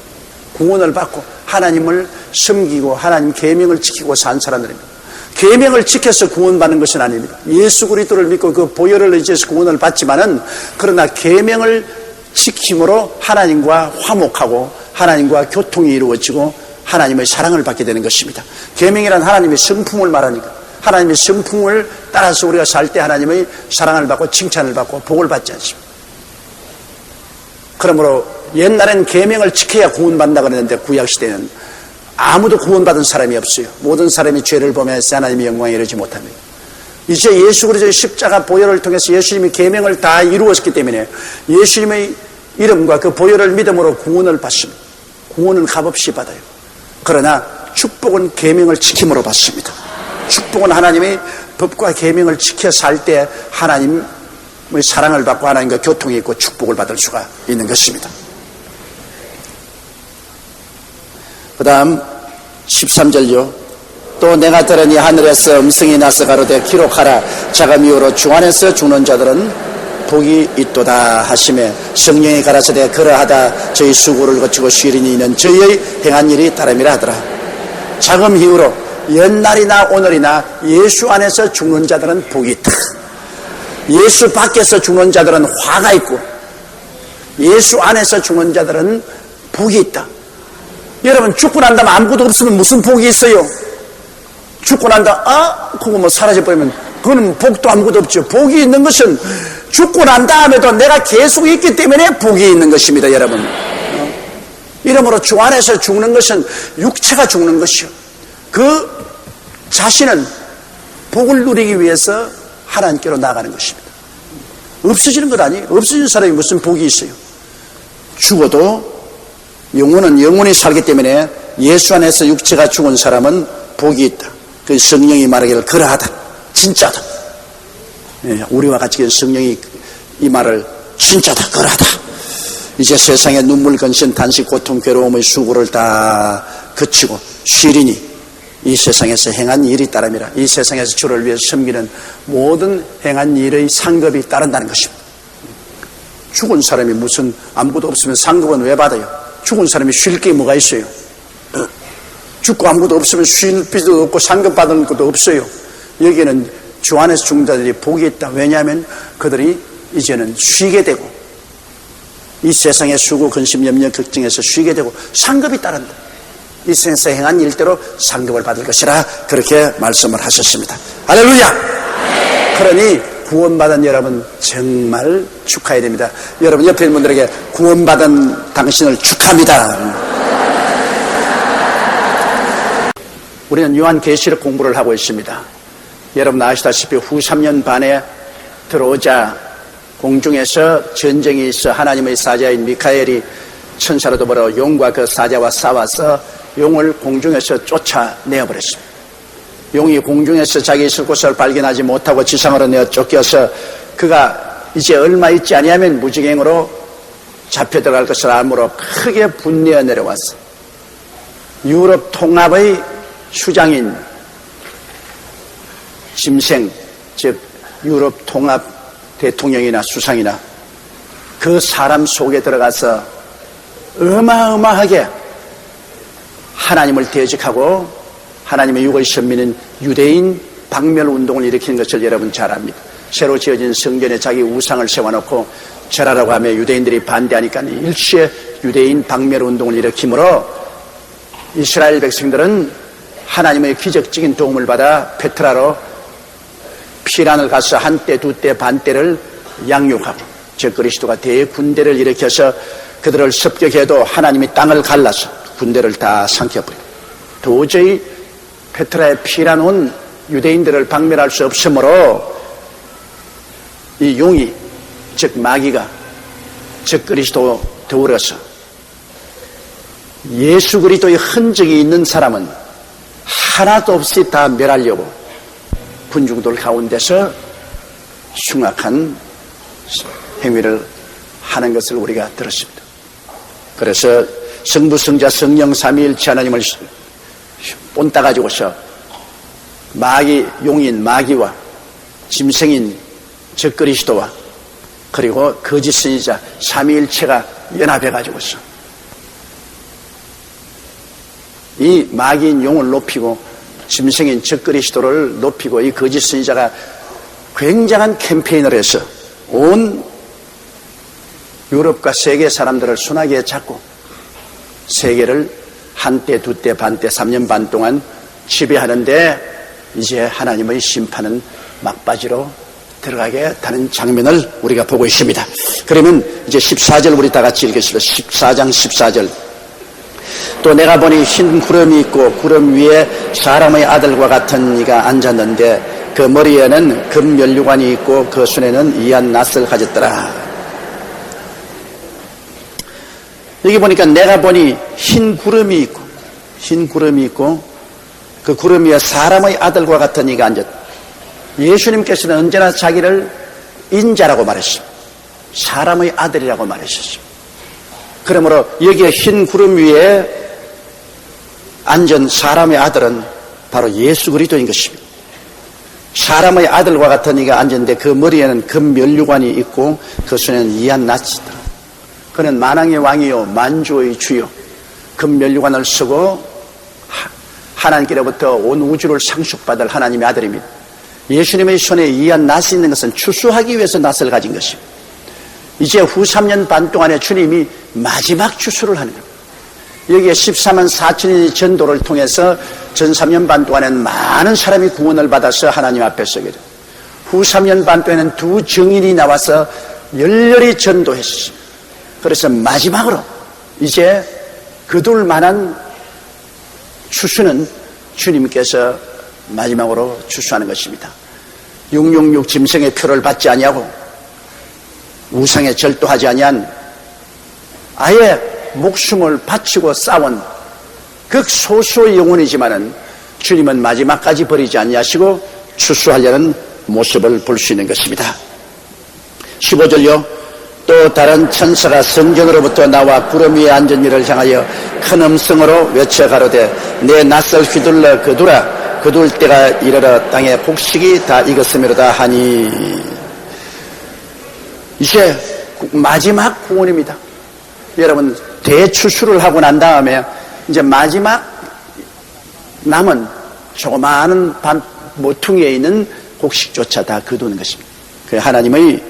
구원을 받고 하나님을 섬기고 하나님 계명을 지키고 산 사람들입니다. 계명을 지켜서 구원받는 것은 아닙니다. 예수 그리스도를 믿고 그 보혈을 의지해서 구원을 받지만은, 그러나 계명을 지킴으로 하나님과 화목하고 하나님과 교통이 이루어지고 하나님의 사랑을 받게 되는 것입니다. 계명이란 하나님의 성품을 말하니까 하나님의 성품을 따라서 우리가 살 때 하나님의 사랑을 받고 칭찬을 받고 복을 받지 않습니다. 그러므로 옛날엔 계명을 지켜야 구원받는다 그랬는데 구약시대는 아무도 구원받은 사람이 없어요. 모든 사람이 죄를 범해서 하나님의 영광에 이르지 못합니다. 이제 예수 그리스도의 십자가 보혈을 통해서 예수님이 계명을 다 이루었기 때문에 예수님의 이름과 그 보혈을 믿음으로 구원을 받습니다. 구원은 값없이 받아요. 그러나 축복은 계명을 지킴으로 받습니다. 축복은 하나님의 법과 계명을 지켜 살 때 하나님의 사랑을 받고 하나님과 교통이 있고 축복을 받을 수가 있는 것입니다. 그 다음 13절요. 또 내가 들으니 하늘에서 음성이 나서 가로되 기록하라. 자금 이후로 주 안에서 죽는 자들은 복이 있도다 하시매 성령이 가라사대 그러하다 저희 수고를 거치고 쉬리니 이는 저희의 행한 일이 따름이라 하더라. 자금 이후로 옛날이나 오늘이나 예수 안에서 죽는 자들은 복이 있다. 예수 밖에서 죽는 자들은 화가 있고 예수 안에서 죽는 자들은 복이 있다. 여러분, 죽고 난 다음에 아무것도 없으면 무슨 복이 있어요? 죽고 난 다음에 그거 뭐 사라져버리면 그거는 복도 아무것도 없죠. 복이 있는 것은 죽고 난 다음에도 내가 계속 있기 때문에 복이 있는 것입니다. 여러분, 이러므로 주 안에서 죽는 것은 육체가 죽는 것이요, 그 자신은 복을 누리기 위해서 하나님께로 나가는 것입니다. 없어지는 것 아니에요. 없어진 사람이 무슨 복이 있어요? 죽어도 영혼은 영원히 살기 때문에 예수 안에서 육체가 죽은 사람은 복이 있다. 그 성령이 말하기를 그러하다, 진짜다. 우리와 같이 성령이 이 말을 진짜다, 그러하다. 이제 세상에 눈물, 근심, 단식, 고통, 괴로움의 수고를 다 거치고 쉬리니 이 세상에서 행한 일이 따름이라. 이 세상에서 주를 위해서 섬기는 모든 행한 일의 상급이 따른다는 것입니다. 죽은 사람이 무슨 아무것도 없으면 상급은 왜 받아요? 죽은 사람이 쉴 게 뭐가 있어요? 죽고 아무것도 없으면 쉴 필요도 없고 상급 받는 것도 없어요. 여기는 주 안에서 죽는 자들이 복이 있다. 왜냐하면 그들이 이제는 쉬게 되고 이 세상의 수고, 근심, 염려, 걱정에서 쉬게 되고 상급이 따른다. 이 세상에서 행한 일대로 상급을 받을 것이라 그렇게 말씀을 하셨습니다. 할렐루야! 그러니 구원받은 여러분 정말 축하해야 됩니다. 여러분 옆에 있는 분들에게 구원받은 당신을 축하합니다. 우리는 요한계시록 공부를 하고 있습니다. 여러분 아시다시피 후 3년 반에 들어오자 공중에서 전쟁이 있어 하나님의 사자인 미카엘이 천사로 더불어 용과 그 사자와 싸워서 용을 공중에서 쫓아내어버렸습니다. 용이 공중에서 자기 있을 곳을 발견하지 못하고 지상으로 내어 쫓겨서 그가 이제 얼마 있지 아니하면 무지갱으로 잡혀 들어갈 것을 알므로 크게 분내어 내려왔어. 유럽 통합의 수장인 짐생, 즉 유럽 통합 대통령이나 수상이나 그 사람 속에 들어가서 어마어마하게 하나님을 대적하고 하나님의 육의 선민인 유대인 박멸운동을 일으키는 것을 여러분 잘 압니다. 새로 지어진 성전에 자기 우상을 세워놓고 절하라고 하며 유대인들이 반대하니까 일시에 유대인 박멸운동을 일으키므로 이스라엘 백성들은 하나님의 기적적인 도움을 받아 페트라로 피란을 가서 한때, 두때, 반때를 양육하고 즉 그리스도가 대군대를 일으켜서 그들을 습격해도 하나님이 땅을 갈라서 군대를 다 삼켜버리고 도저히 페트라에 피란 온 유대인들을 박멸할 수 없으므로 이 용이 즉 마귀가 즉 그리스도 더불어서 예수 그리스도의 흔적이 있는 사람은 하나도 없이 다 멸하려고 군중들 가운데서 흉악한 행위를 하는 것을 우리가 들었습니다. 그래서 성부, 성자, 성령 삼위일체 하나님을 본따 가지고서 마귀, 용인 마귀와 짐승인 즉 그리스도와 그리고 거짓 선지자 삼위일체가 연합해 가지고서 이 마귀인 용을 높이고 짐승인 즉 그리스도를 높이고 이 거짓 선지자가 굉장한 캠페인을 해서 온 유럽과 세계 사람들을 순하게 잡고 세계를 한때, 두때, 반때, 3년 반 동안 지배하는데 이제 하나님의 심판은 막바지로 들어가게 되는 장면을 우리가 보고 있습니다. 그러면 이제 14절 우리 다 같이 읽겠습니다. 14장 14절. 또 내가 보니 흰 구름이 있고 구름 위에 사람의 아들과 같은 이가 앉았는데 그 머리에는 금면류관이 있고 그 손에는 이한 낫을 가졌더라. 여기 보니까 내가 보니 흰 구름이 있고 그 구름 위에 사람의 아들과 같은 이가 앉았다. 예수님께서는 언제나 자기를 인자라고 말했습니다. 사람의 아들이라고 말했었습니다. 그러므로 여기에 흰 구름 위에 앉은 사람의 아들은 바로 예수 그리스도인 것입니다. 사람의 아들과 같은 이가 앉았는데 그 머리에는 금면류관이 있고 그 손에는 이한 낫이 있다. 그는 만왕의 왕이요 만주의 주요 금면류관을 쓰고 하나님께로부터 온 우주를 상속받을 하나님의 아들입니다. 예수님의 손에 이한 낫이 있는 것은 추수하기 위해서 낫을 가진 것입니다. 이제 후 3년 반 동안에 주님이 마지막 추수를 하는 겁니다. 여기에 14만 4천인의 전도를 통해서 전 3년 반 동안에는 많은 사람이 구원을 받아서 하나님 앞에 서게 됩니다. 후 3년 반 동안에는 두 증인이 나와서 열렬히 전도했습니다. 그래서 마지막으로 이제 거둘 만한 추수는 주님께서 마지막으로 추수하는 것입니다. 666 짐승의 표를 받지 아니하고 우상에 절도하지 아니한 아예 목숨을 바치고 싸운 극소수의 영혼이지만은 주님은 마지막까지 버리지 아니하시고 추수하려는 모습을 볼 수 있는 것입니다. 15절요. 또 다른 천사가 성전으로부터 나와 구름 위에 앉은 이를 향하여 큰 음성으로 외쳐 가로되 내 낫을 휘둘러 거두라. 거둘 때가 이르러 땅의 곡식이 다 익었음이로다 하니. 이제 마지막 구원입니다. 여러분 대추수를 하고 난 다음에 이제 마지막 남은 조그마한 모퉁이에 있는 곡식조차 다 거두는 것입니다. 그 하나님의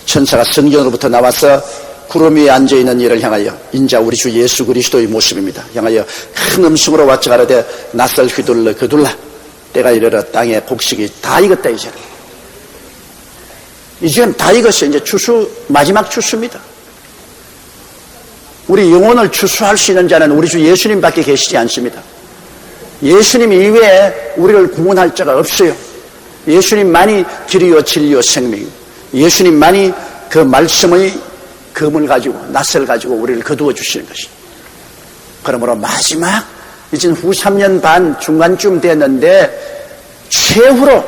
천사가 성전으로부터 나와서 구름 위에 앉아있는 이를 향하여 인자 우리 주 예수 그리스도의 모습입니다. 향하여 큰 음성으로 와쳐 가로되 낫을 휘둘러 거둘라. 때가 이르러 땅의 곡식이 다 익었다. 이제는 다 익었어요. 이제 추수 마지막 추수입니다. 우리 영혼을 추수할 수 있는 자는 우리 주 예수님밖에 계시지 않습니다. 예수님 이외에 우리를 구원할 자가 없어요. 예수님만이 길이요 진리요 생명이요. 예수님만이 그 말씀의 금을 가지고 낫을 가지고 우리를 거두어 주시는 것입니다. 그러므로 마지막 이제 후 3년 반 중간쯤 됐는데 최후로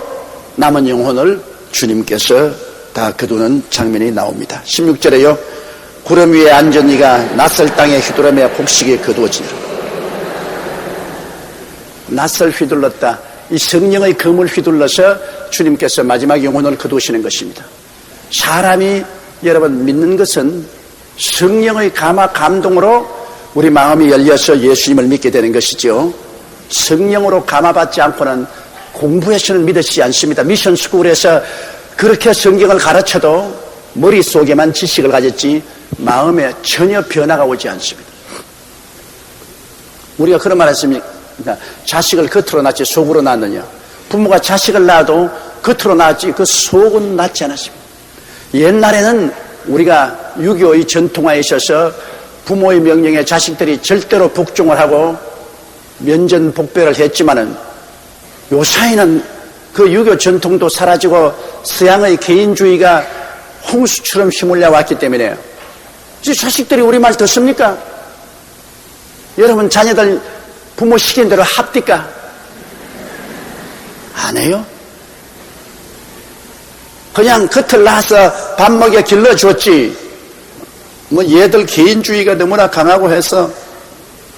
남은 영혼을 주님께서 다 거두는 장면이 나옵니다. 16절에요. 구름 위에 앉은 이가 낫을 땅에 휘두르며 곡식이 거두어지니라. 낫을 휘둘렀다. 이 성령의 금을 휘둘러서 주님께서 마지막 영혼을 거두시는 것입니다. 사람이 여러분 믿는 것은 성령의 감동으로 우리 마음이 열려서 예수님을 믿게 되는 것이죠. 성령으로 감화받지 않고는 공부해서는 믿으시지 않습니다. 미션 스쿨에서 그렇게 성경을 가르쳐도 머릿속에만 지식을 가졌지 마음에 전혀 변화가 오지 않습니다. 우리가 그런 말 했습니까? 자식을 겉으로 낳지 속으로 낳느냐. 부모가 자식을 낳아도 겉으로 낳았지 그 속은 낳지 않았습니다. 옛날에는 우리가 유교의 전통화에 있어서 부모의 명령에 자식들이 절대로 복종을 하고 면전복배를 했지만은 요사이는 그 유교 전통도 사라지고 서양의 개인주의가 홍수처럼 휘몰려 왔기 때문에 이제 자식들이 우리 말 듣습니까? 여러분 자녀들 부모 시킨 대로 합니까? 안 해요. 그냥 겉을 나서 밥 먹여 길러줬지. 뭐 얘들 개인주의가 너무나 강하고 해서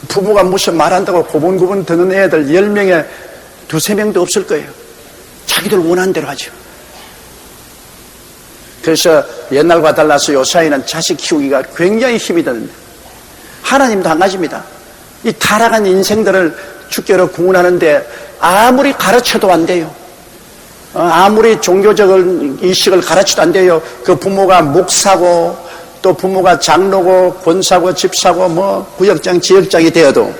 부모가 무슨 말한다고 고분고분 듣는 애들 10명에 2-3명도 없을 거예요. 자기들 원하는 대로 하죠. 그래서 옛날과 달라서 요사이는 자식 키우기가 굉장히 힘이 드는데 하나님도 한 가지입니다. 이 타락한 인생들을 주께로 구원하는데 아무리 가르쳐도 안 돼요. 아무리 종교적인 의식을 가르쳐도 안 돼요. 그 부모가 목사고 또 부모가 장로고 권사고 집사고 뭐 구역장 지역장이 되어도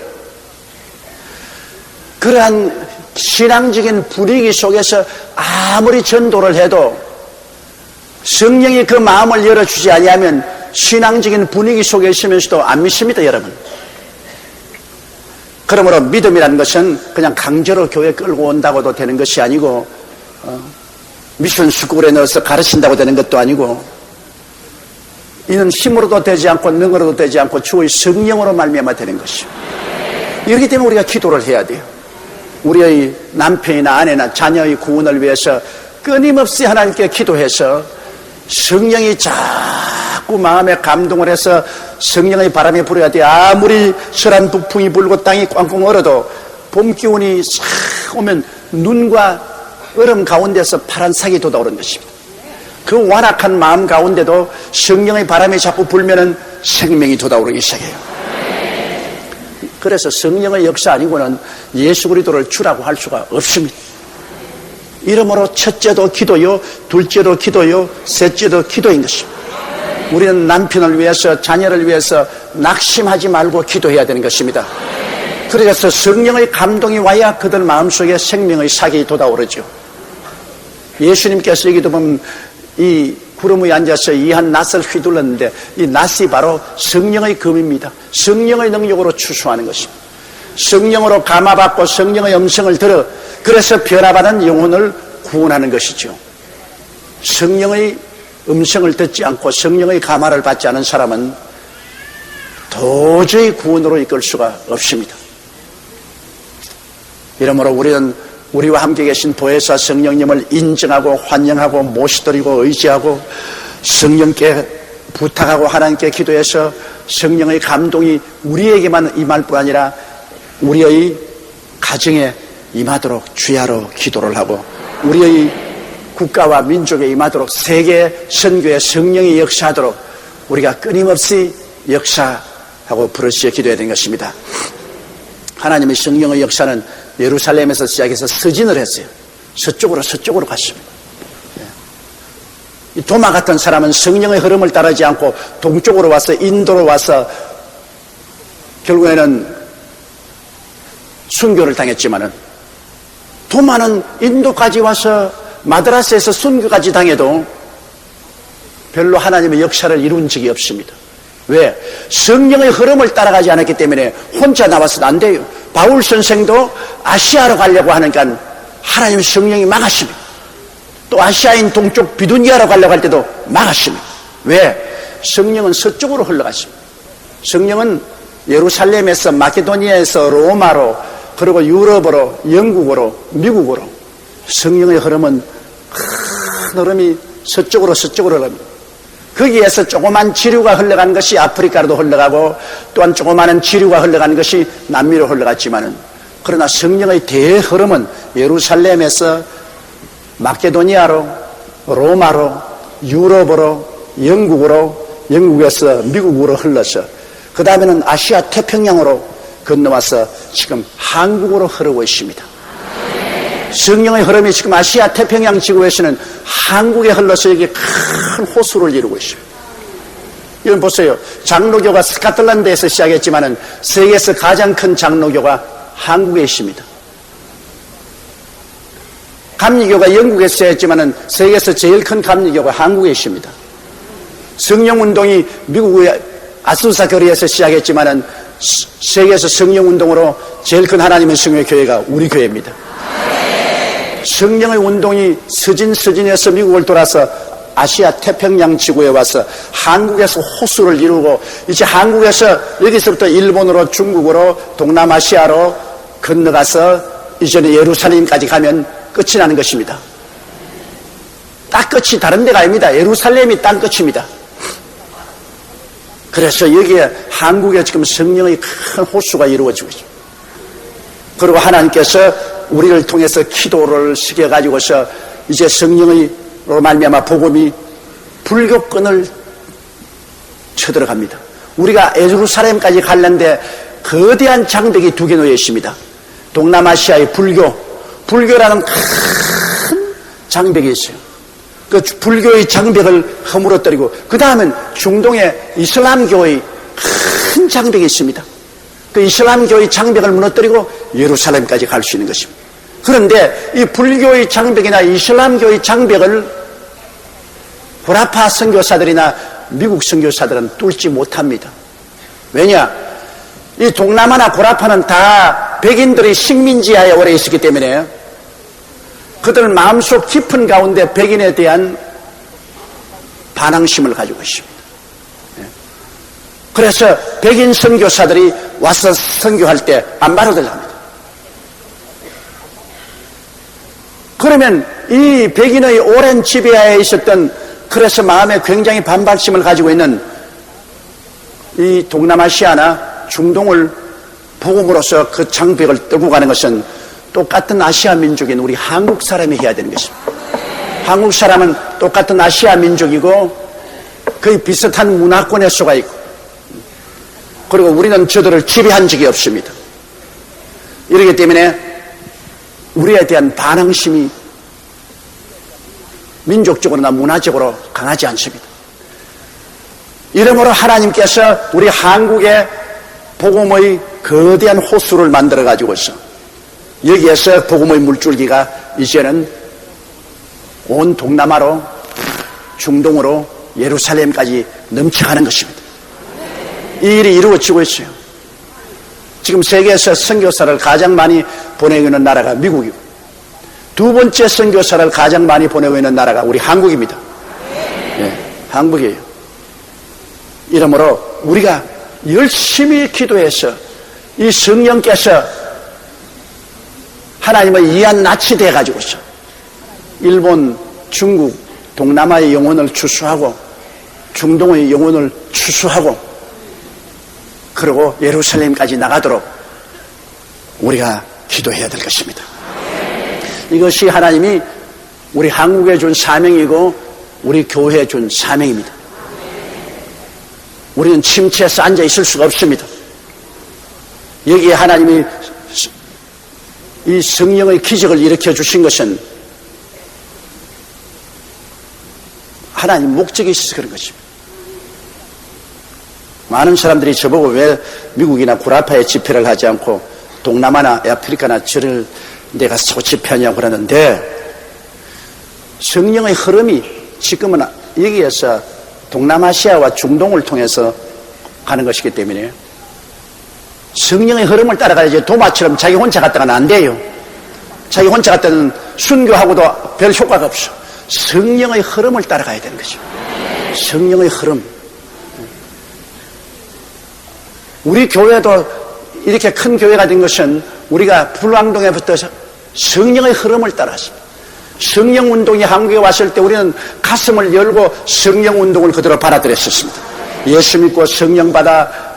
그러한 신앙적인 분위기 속에서 아무리 전도를 해도 성령이 그 마음을 열어주지 아니하면 신앙적인 분위기 속에 있으면서도 안 믿습니다, 여러분. 그러므로 믿음이라는 것은 그냥 강제로 교회 끌고 온다고도 되는 것이 아니고 미션 스쿨에 넣어서 가르친다고 되는 것도 아니고 이는 힘으로도 되지 않고 능으로도 되지 않고 주의 성령으로 말미암아 되는 것이요. 이렇기 때문에 우리가 기도를 해야 돼요. 우리의 남편이나 아내나 자녀의 구원을 위해서 끊임없이 하나님께 기도해서 성령이 자꾸 마음에 감동을 해서 성령의 바람이 불어야 돼. 아무리 설한 북풍이 불고 땅이 꽝꽝 얼어도 봄 기운이 싹 오면 눈과 얼음 가운데서 파란 색이 돋아오르는 것입니다. 그 완악한 마음 가운데도 성령의 바람이 자꾸 불면은 생명이 돋아오르기 시작해요. 그래서 성령의 역사 아니고는 예수 그리스도를 주라고 할 수가 없습니다. 이러므로 첫째도 기도요, 둘째도 기도요, 셋째도 기도인 것입니다. 우리는 남편을 위해서, 자녀를 위해서 낙심하지 말고 기도해야 되는 것입니다. 그래서 성령의 감동이 와야 그들 마음속에 생명의 삭이 돋아오르죠. 예수님께서 여기도 보면 이 구름 위에 앉아서 이 한 낫을 휘둘렀는데 이 낫이 바로 성령의 검입니다. 성령의 능력으로 추수하는 것입니다. 성령으로 감화받고 성령의 음성을 들어 그래서 변화받은 영혼을 구원하는 것이죠. 성령의 음성을 듣지 않고 성령의 감화를 받지 않은 사람은 도저히 구원으로 이끌 수가 없습니다. 이러므로 우리는 우리와 함께 계신 보혜사 성령님을 인정하고 환영하고 모시드리고 의지하고 성령께 부탁하고 하나님께 기도해서 성령의 감동이 우리에게만 임할 뿐 아니라 우리의 가정에 임하도록 주야로 기도를 하고 우리의 국가와 민족에 임하도록 세계 선교에 성령이 역사하도록 우리가 끊임없이 역사하고 부르짖어 기도해야 되는 것입니다. 하나님의 성령의 역사는 예루살렘에서 시작해서 서진을 했어요. 서쪽으로 갔습니다. 이 도마 같은 사람은 성령의 흐름을 따르지 않고 동쪽으로 와서 인도로 와서 결국에는 순교를 당했지만은 도마는 인도까지 와서 마드라스에서 순교까지 당해도 별로 하나님의 역사를 이룬 적이 없습니다. 왜? 성령의 흐름을 따라가지 않았기 때문에 혼자 나와서는 안 돼요. 바울 선생도 아시아로 가려고 하니까 하나님의 성령이 막았습니다. 또 아시아인 동쪽 비두니아로 가려고 할 때도 막았습니다. 왜? 성령은 서쪽으로 흘러갔습니다. 성령은 예루살렘에서 마케도니아에서 로마로 그리고 유럽으로 영국으로 미국으로 성령의 흐름은 큰 흐름이 서쪽으로 흘러갑니다. 거기에서 조그만 지류가 흘러간 것이 아프리카로도 흘러가고 또한 조그마한 지류가 흘러간 것이 남미로 흘러갔지만은 그러나 성령의 대흐름은 예루살렘에서 마케도니아로 로마로 유럽으로 영국에서 미국으로 흘러서 그 다음에는 아시아 태평양으로 건너와서 지금 한국으로 흐르고 있습니다. 성령의 흐름이 지금 아시아 태평양 지구에서는 한국에 흘러서 여기 큰 호수를 이루고 있습니다. 이건 보세요. 장로교가 스코틀랜드에서 시작했지만은 세계에서 가장 큰 장로교가 한국에 있습니다. 감리교가 영국에서 시작했지만은 세계에서 제일 큰 감리교가 한국에 있습니다. 성령운동이 미국의 아수사 거리에서 시작했지만은 세계에서 성령운동으로 제일 큰 하나님의 성령의 교회가 우리 교회입니다. 성령의 운동이 서진에서 미국을 돌아서 아시아 태평양 지구에 와서 한국에서 호수를 이루고 이제 한국에서 여기서부터 일본으로 중국으로 동남아시아로 건너가서 이제는 예루살렘까지 가면 끝이 나는 것입니다. 땅끝이 다른 데가 아닙니다. 예루살렘이 땅끝입니다. 그래서 여기에 한국에 지금 성령의 큰 호수가 이루어지고 있습니다. 그리고 하나님께서 우리를 통해서 기도를 시켜가지고서 이제 성령의로 말미암아 복음이 불교권을 쳐들어갑니다. 우리가 예루살렘까지 가려는데 거대한 장벽이 2개 놓여 있습니다. 동남아시아의 불교라는 큰 장벽이 있어요. 그 불교의 장벽을 허물어뜨리고 그 다음엔 중동의 이슬람교의 큰 장벽이 있습니다. 그 이슬람교의 장벽을 무너뜨리고 예루살렘까지 갈 수 있는 것입니다. 그런데 이 불교의 장벽이나 이슬람교의 장벽을 구라파 선교사들이나 미국 선교사들은 뚫지 못합니다. 왜냐? 이 동남아나 구라파는 다 백인들의 식민지하에 오래 있었기 때문에 그들 마음속 깊은 가운데 백인에 대한 반항심을 가지고 있습니다. 그래서 백인 선교사들이 와서 선교할 때 안 받아들랍니다. 그러면 이 백인의 오랜 지배하에 있었던, 그래서 마음에 굉장히 반발심을 가지고 있는 이 동남아시아나 중동을 복음으로써 그 장벽을 뚫고 가는 것은 똑같은 아시아 민족인 우리 한국 사람이 해야 되는 것입니다. 한국 사람은 똑같은 아시아 민족이고 거의 비슷한 문화권에 속아 있고, 그리고 우리는 저들을 지배한 적이 없습니다. 이렇기 때문에 우리에 대한 반항심이 민족적으로나 문화적으로 강하지 않습니다. 이러므로 하나님께서 우리 한국에 복음의 거대한 호수를 만들어 가지고서 여기에서 복음의 물줄기가 이제는 온 동남아로, 중동으로, 예루살렘까지 넘쳐가는 것입니다. 이 일이 이루어지고 있어요. 지금 세계에서 선교사를 가장 많이 보내고 있는 나라가 미국이고, 2번째 선교사를 가장 많이 보내고 있는 나라가 우리 한국입니다. 네, 한국이에요. 이러므로 우리가 열심히 기도해서 이 성령께서 하나님의 이한 낯이 돼가지고서 일본, 중국, 동남아의 영혼을 추수하고 중동의 영혼을 추수하고 그리고 예루살렘까지 나가도록 우리가 기도해야 될 것입니다. 이것이 하나님이 우리 한국에 준 사명이고 우리 교회에 준 사명입니다. 우리는 침체에서 앉아 있을 수가 없습니다. 여기에 하나님이 이 성령의 기적을 일으켜 주신 것은 하나님 목적이 있어서 그런 것입니다. 많은 사람들이 저보고 왜 미국이나 구라파에 집회를 하지 않고 동남아나 아프리카나 저를 내가 서고 집회하냐고 그러는데, 성령의 흐름이 지금은 여기에서 동남아시아와 중동을 통해서 가는 것이기 때문에 성령의 흐름을 따라가야지 도마처럼 자기 혼자 갔다가는 안 돼요. 자기 혼자 갔다는 순교하고도 별 효과가 없어. 성령의 흐름을 따라가야 되는 것이죠. 성령의 흐름. 우리 교회도 이렇게 큰 교회가 된 것은 우리가 불왕동에부터 성령의 흐름을 따랐습니다. 성령운동이 한국에 왔을 때 우리는 가슴을 열고 성령운동을 그대로 받아들였었습니다. 예수 믿고 성령 받아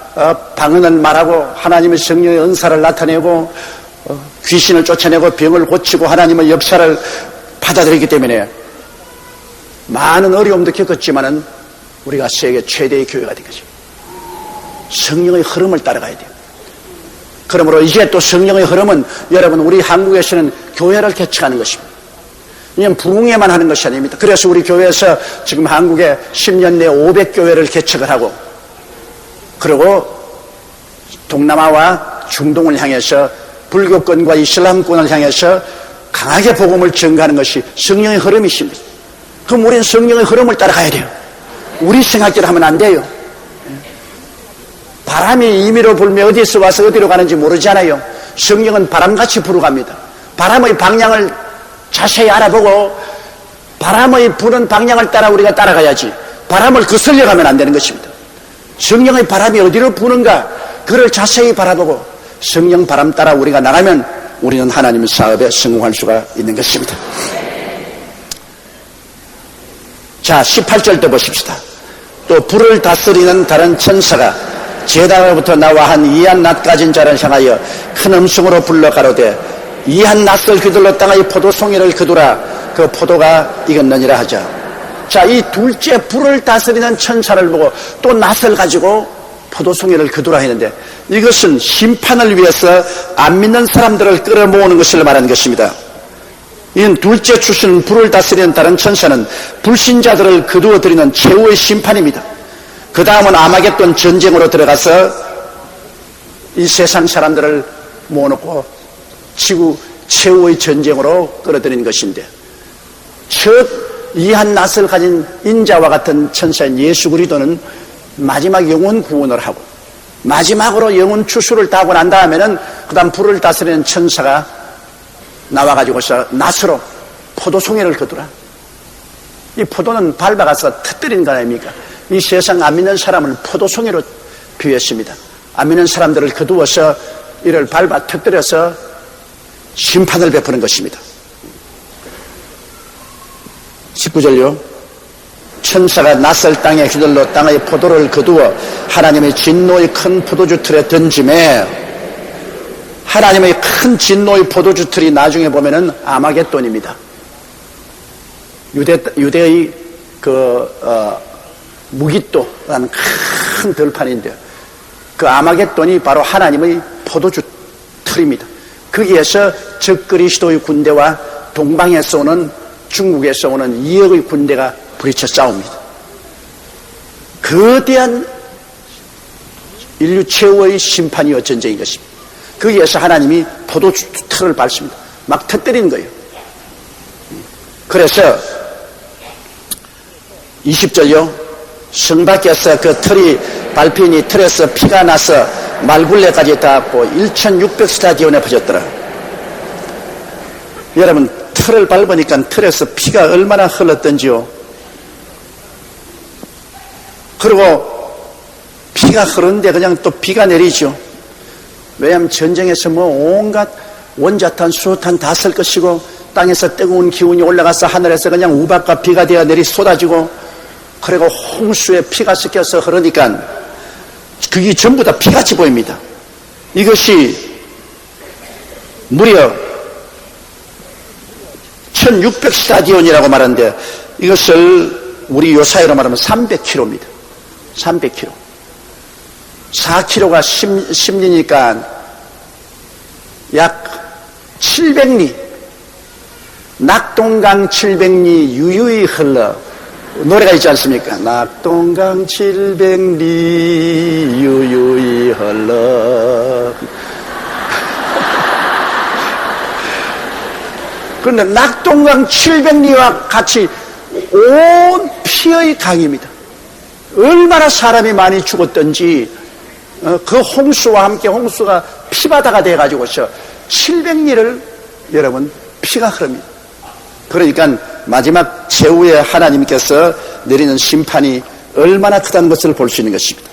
방언을 말하고 하나님의 성령의 은사를 나타내고 귀신을 쫓아내고 병을 고치고 하나님의 역사를 받아들이기 때문에 많은 어려움도 겪었지만은 우리가 세계 최대의 교회가 된 거죠. 성령의 흐름을 따라가야 돼요. 그러므로 이제 또 성령의 흐름은 여러분 우리 한국에서는 교회를 개척하는 것입니다. 그냥 부흥회만 하는 것이 아닙니다. 그래서 우리 교회에서 지금 한국에 10년 내에 500교회를 개척을 하고, 그리고 동남아와 중동을 향해서 불교권과 이슬람권을 향해서 강하게 복음을 전가하는 것이 성령의 흐름이십니다. 그럼 우리는 성령의 흐름을 따라가야 돼요. 우리 생각대로 하면 안 돼요. 바람이 임의로 불면 어디에서 와서 어디로 가는지 모르잖아요. 성령은 바람같이 불어갑니다. 바람의 방향을 자세히 알아보고 바람의 부는 방향을 따라 우리가 따라가야지 바람을 거슬려 가면 안 되는 것입니다. 성령의 바람이 어디로 부는가 그를 자세히 바라보고 성령 바람 따라 우리가 나가면 우리는 하나님의 사업에 성공할 수가 있는 것입니다. 자, 18절도 보십시다. 또 불을 다스리는 다른 천사가 제단으로부터 나와 한 이한 낫 가진 자를 향하여 큰 음성으로 불러 가로되 이한 낫을 그들로 땅의 포도송이를 거두라. 그 포도가 익었느니라 하자. 자, 이 둘째 불을 다스리는 천사를 보고 또 낫을 가지고 포도송이를 거두라 했는데 이것은 심판을 위해서 안 믿는 사람들을 끌어모으는 것을 말하는 것입니다. 이는 둘째 출신 불을 다스리는 다른 천사는 불신자들을 거두어 들이는 최후의 심판입니다. 그 다음은 아마겟돈 전쟁으로 들어가서 이 세상 사람들을 모아놓고 지구 최후의 전쟁으로 끌어들이는 것인데 첫 이한 낫을 가진 인자와 같은 천사인 예수 그리스도는 마지막 영혼 구원을 하고 마지막으로 영혼 추수를 다 하고 난 다음에는 그 다음 불을 다스리는 천사가 나와가지고서 낫으로 포도송이를 거두라. 이 포도는 밟아가서 터뜨리는 거 아닙니까? 이 세상 안 믿는 사람을 포도송이로 비유했습니다. 안 믿는 사람들을 거두어서 이를 밟아 터뜨려서 심판을 베푸는 것입니다. 19절요. 천사가 낯설 땅에 휘둘러 땅의 포도를 거두어 하나님의 진노의 큰 포도주 틀에 던짐에 하나님의 큰 진노의 포도주 틀이 나중에 보면은 아마겟돈입니다. 유대의 무기또라는 큰 들판인데 그 아마겟돈이 바로 하나님의 포도주 틀입니다. 거기에서 적그리스도의 군대와 동방에서 오는 중국에서 오는 2억의 군대가 부딪혀 싸웁니다. 거대한 인류 최후의 심판이요 전쟁인 것입니다. 거기에서 하나님이 포도주 틀을 밟습니다. 막 터뜨리는 거예요. 그래서 20절요. 성 밖에서 그 틀이 밟히니 틀에서 피가 나서 말굴레까지 닿았고 1600스타디온에 퍼졌더라. 여러분 틀을 밟으니까 틀에서 피가 얼마나 흘렀던지요. 그리고 피가 흐르는데 그냥 또 비가 내리죠. 왜냐하면 전쟁에서 온갖 원자탄, 수소탄 다 쓸 것이고 땅에서 뜨거운 기운이 올라가서 하늘에서 그냥 우박과 비가 되어 내리 쏟아지고 그리고 홍수에 피가 섞여서 흐르니까 그게 전부 다 피같이 보입니다. 이것이 무려 1600스타디온이라고 말하는데 이것을 우리 요사이로 말하면 300km입니다. 300km. 4km가 10리니까 약 700리. 낙동강 700리 유유히 흘러. 노래가 있지 않습니까? 낙동강 700리 유유히 흘러. 그런데 낙동강 700리와 같이 온 피의 강입니다. 얼마나 사람이 많이 죽었던지 그 홍수와 함께 홍수가 피바다가 돼가지고서 700리를 여러분 피가 흐릅니다. 그러니까 마지막 최후에 하나님께서 내리는 심판이 얼마나 크다는 것을 볼 수 있는 것입니다.